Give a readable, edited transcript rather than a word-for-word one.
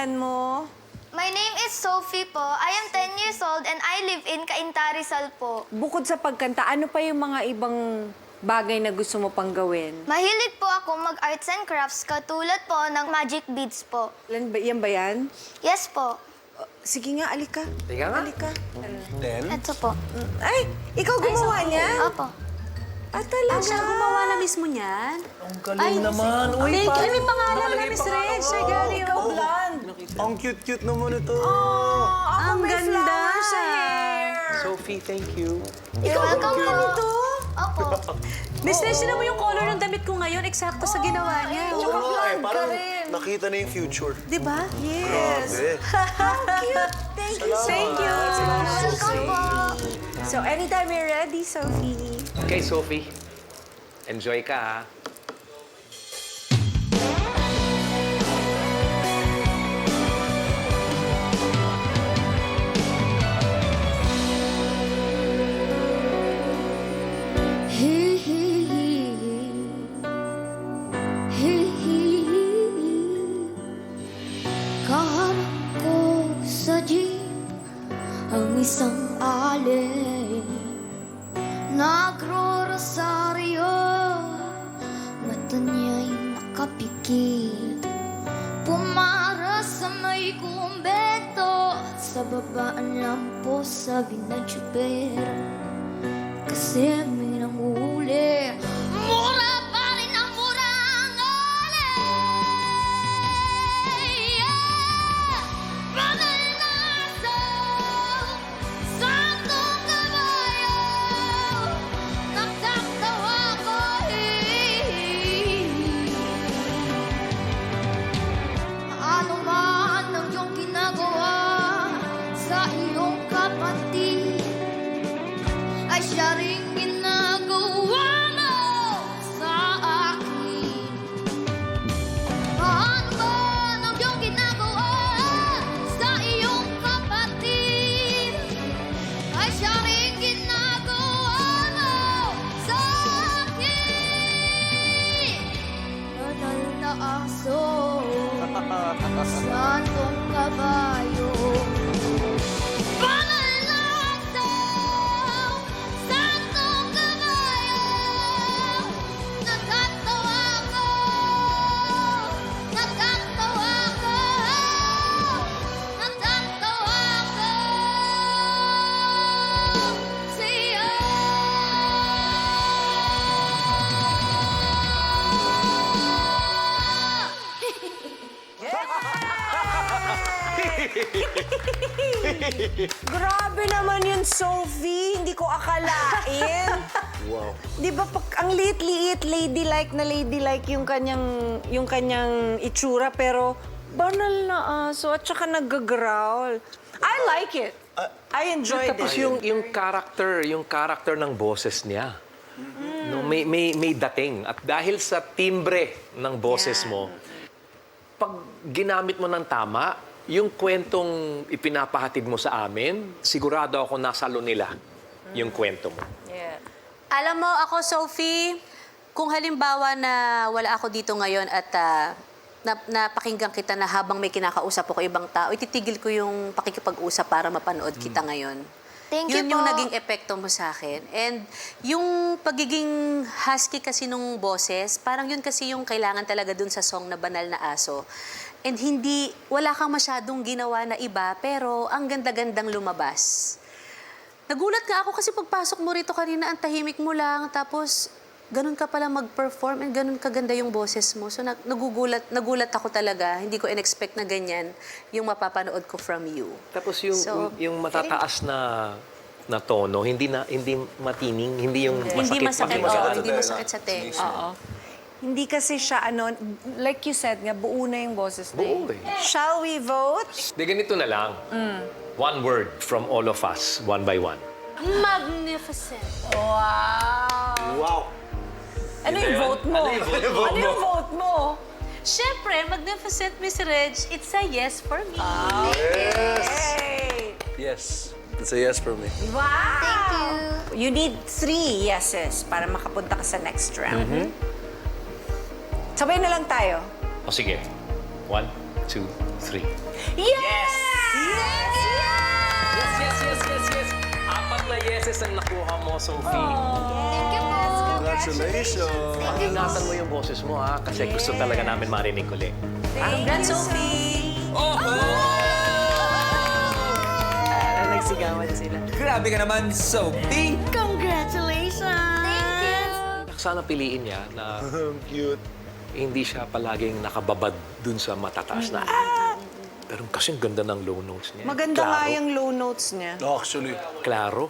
pangalan mo? My name is Sophie po. I am 10 years old and I live in Cainta, Rizal po. Bukod sa pagkanta, ano pa yung mga ibang bagay na gusto mo pang gawin? Mahilig po ako mag-arts and crafts katulad po ng magic beads po. Yan ba yan? Yes po. Sige nga, alika. Tiga nga. Alika. Then, Ito po. Ay, ikaw gumawa niyan? Opo. Ah, talaga? Siya gumawa na mismo niyan. ang galing naman. Uy, Thank you. parang- May pangalan na, nakalagay Miss pangalan Reg. ko. Siya galing. Ikaw blonde. Ang cute-cute naman ito. Ako Ang may ganda. flower sa hair. Sophie, thank you. Ikaw Welcome gumawa po. nito? Opo. Miss Reg, sino mo yung color ng damit ko ngayon? Eksakto sa ginawa niya. Oo nga eh, blonde ka parang rin. nakita na yung future. Di ba? Yes. Grabe. Cute. Thank you so Thank you. Welcome po. So, anytime you're ready, Sophie. Okay, Sophie. Enjoy ka, ha? Kaharap ko sa jeep ang isang alay. Nagro-rosaryo, mata niya'y nakapikit. Pumara sa may kumbento, sa baba ang lampo, sabi ng tsuper. Kasi may nanghuli, mura pa rin ang mura ang alay. Banal na asaw, santong kabayo, nagtatawa ko Ano man ang iyong ginagawa sa iyong kapatid, ay siya rin ginagawa mo sa akin. Ano man ang iyong ginagawa sa iyong kapatid, ay siya rin ginagawa mo sa akin. Banal na aso, santong kabayo. Banal na aso, santong kabayo. Natatawa ko, natatawa ko, natatawa ko sa'yo. Grabe naman yun, Sophie. Hindi ko akalain. Wow. Di ba, ang liit-liit, ladylike yung kanyang itsura, pero banal na aso at saka nag-growl. I like it. I enjoyed Tapos it. yung character ng boses niya. No, may dating. At dahil sa timbre ng boses mo, pag ginamit mo ng tama, yung kwentong ipinapahatid mo sa amin, sigurado ako nasalo nila yung kwento mo. Alam mo, ako, Sophie, kung halimbawa na wala ako dito ngayon at napakinggan kita na habang may kinakausap ako ibang tao, ititigil ko yung pakikipag-usap para mapanood kita ngayon. Thank you Yun yung po. naging epekto mo sa akin. And yung pagiging husky kasi nung boses, parang yun kasi yung kailangan talaga dun sa song na Banal na Aso. And wala kang masyadong ginawa na iba, pero ang ganda-gandang lumabas. Nagulat nga ako kasi pagpasok mo rito kanina, ang tahimik mo lang, tapos ganun ka pala mag-perform and ganun kaganda yung boses mo. So nagulat ako talaga. Hindi ko in-expect na ganyan yung mapapanood ko from you. Tapos yung, So, yung matataas na tono, hindi matining, hindi yung Hindi masakit, pakinggan. hindi masakit sa tenga. Oo. Hindi kasi siya, like you said nga, buo na yung boses na Buo yun. eh. Shall we vote? Di ganito na lang. One word from all of us, one by one. Magnificent. Wow! Wow. Ano yung vote mo? Ano yung vote mo? Siyempre, Magnificent Miss Reg, it's a yes for me. Yes. Hey! Yes. It's a yes for me. Wow! Thank you. You need 3 yeses para makapunta ka sa next round. Sabay na lang tayo. O sige. One, 2, 3. Yes! Yes, yes, yes, yes, yes! Apat na yeses ang nakuha mo, Sophie. Thank you po. Congratulations. Pag-ingatan mo yung boses mo, ha? Kasi gusto talaga namin marinig ulit. Congrats, Sophie! Nagsigawan sila. Grabe ka naman, Sophie! Congratulations! Sana piliin niya na Cute. hindi siya palaging nakababad dun sa matataas na Pero kasing ganda ng low notes niya. Maganda nga Klaro. yung low notes niya. Actually. Klaro.